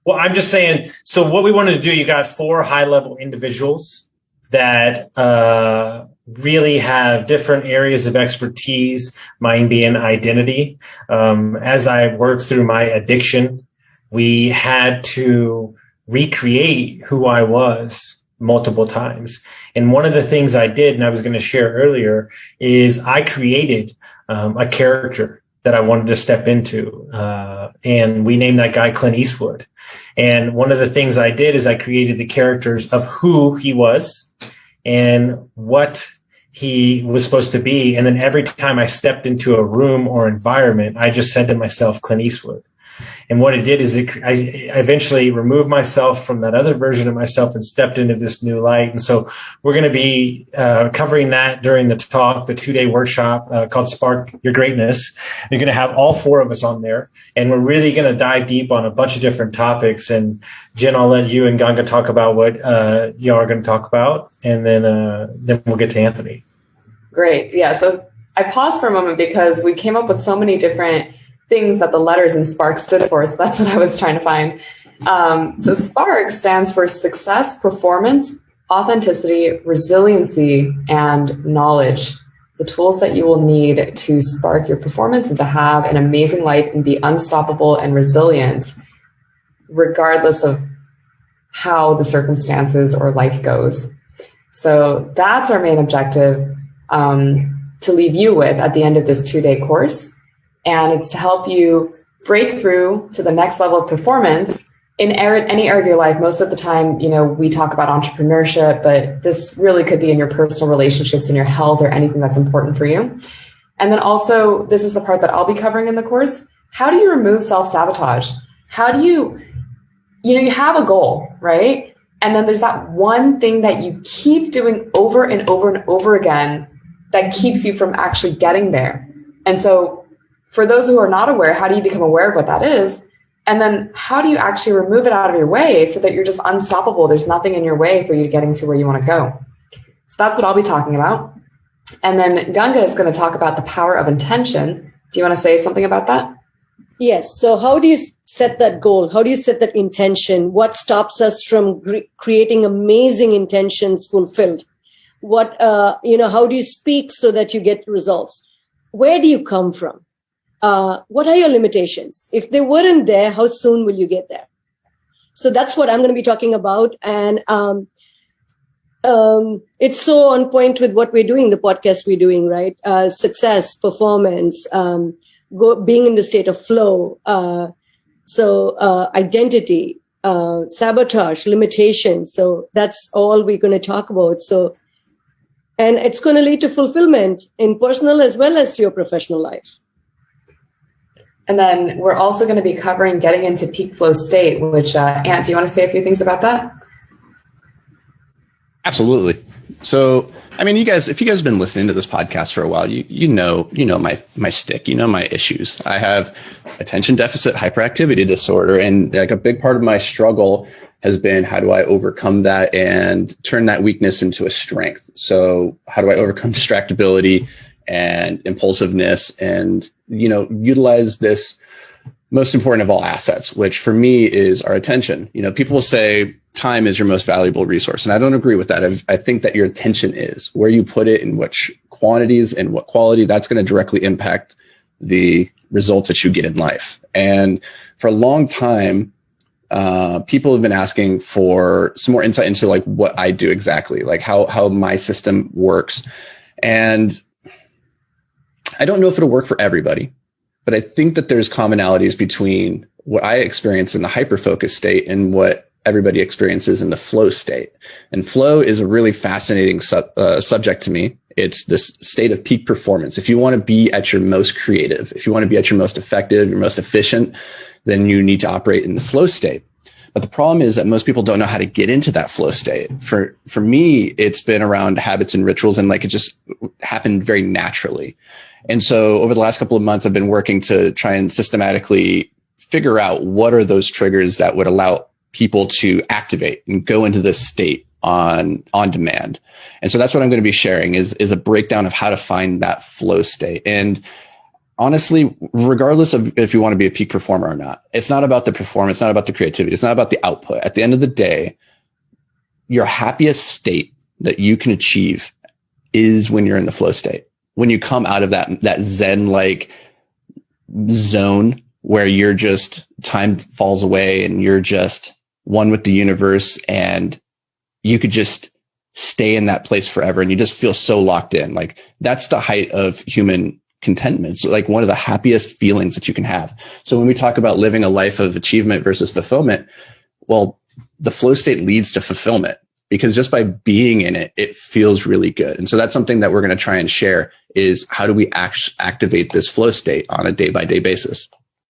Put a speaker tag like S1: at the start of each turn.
S1: Well, I'm just saying, so what we wanted to do, you got 4 high-level individuals that really have different areas of expertise, mine being identity. As I worked through my addiction, we had to recreate who I was multiple times. And one of the things I did, and I was going to share earlier, is I created a character that I wanted to step into. And we named that guy Clint Eastwood. And one of the things I did is I created the characters of who he was and what he was supposed to be. And then every time I stepped into a room or environment, I just said to myself, Clint Eastwood. And what it did is I eventually removed myself from that other version of myself and stepped into this new light. And so we're going to be covering that during the talk, the 2-day workshop called Spark Your Greatness. You're going to have all 4 of us on there, and we're really going to dive deep on a bunch of different topics. And Jen, I'll let you and Ganga talk about what y'all are going to talk about, and then we'll get to Anthony.
S2: Great. Yeah. So I paused for a moment because we came up with so many different things that the letters in SPARK stood for. So that's what I was trying to find. So SPARK stands for success, performance, authenticity, resiliency, and knowledge. The tools that you will need to spark your performance and to have an amazing life and be unstoppable and resilient, regardless of how the circumstances or life goes. So that's our main objective to leave you with at the end of this 2-day course. And it's to help you break through to the next level of performance in any area of your life. Most of the time, we talk about entrepreneurship, but this really could be in your personal relationships, in your health, or anything that's important for you. And then also, this is the part that I'll be covering in the course. How do you remove self-sabotage? How do you have a goal, right? And then there's that one thing that you keep doing over and over and over again that keeps you from actually getting there. And so for those who are not aware, how do you become aware of what that is? And then how do you actually remove it out of your way so that you're just unstoppable? There's nothing in your way for you getting to where you want to go. So that's what I'll be talking about. And then Ganga is going to talk about the power of intention. Do you want to say something about that?
S3: Yes. So how do you set that goal? How do you set that intention? What stops us from creating amazing intentions fulfilled? How do you speak so that you get results? Where do you come from? What are your limitations? If they weren't there, how soon will you get there? So that's what I'm going to be talking about. And it's so on point with what we're doing, the podcast we're doing, right? Success, performance, being in the state of flow. Identity, sabotage, limitations. So that's all we're going to talk about. So, and it's going to lead to fulfillment in personal as well as your professional life.
S2: And then we're also going to be covering getting into peak flow state, which, Ant, do you want to say a few things about that?
S4: Absolutely. So, you guys, if you guys have been listening to this podcast for a while, you know my stick, my issues. I have attention deficit hyperactivity disorder. And like a big part of my struggle has been, how do I overcome that and turn that weakness into a strength? So how do I overcome distractibility and impulsiveness and, utilize this most important of all assets, which for me is our attention. People will say time is your most valuable resource. And I don't agree with that. I think that your attention is where you put it in which quantities and what quality, that's going to directly impact the results that you get in life. And for a long time, people have been asking for some more insight into like what I do exactly, like how my system works. And I don't know if it'll work for everybody, but I think that there's commonalities between what I experience in the hyper-focused state and what everybody experiences in the flow state. And flow is a really fascinating subject to me. It's this state of peak performance. If you want to be at your most creative, if you want to be at your most effective, your most efficient, then you need to operate in the flow state. But the problem is that most people don't know how to get into that flow state. For me, it's been around habits and rituals, and like it just happened very naturally. And so over the last couple of months, I've been working to try and systematically figure out what are those triggers that would allow people to activate and go into this state on demand. And so that's what I'm going to be sharing is a breakdown of how to find that flow state. And honestly, regardless of if you want to be a peak performer or not, it's not about the performance, it's not about the creativity, it's not about the output. At the end of the day, your happiest state that you can achieve is when you're in the flow state. When you come out of that Zen-like zone where you're just, time falls away and you're just one with the universe, and you could just stay in that place forever and you just feel so locked in. Like, that's the height of human contentment. It's like one of the happiest feelings that you can have. So when we talk about living a life of achievement versus fulfillment, well, the flow state leads to fulfillment, because just by being in it, it feels really good. And so that's something that we're going to try and share, is how do we activate this flow state on a day-by-day basis?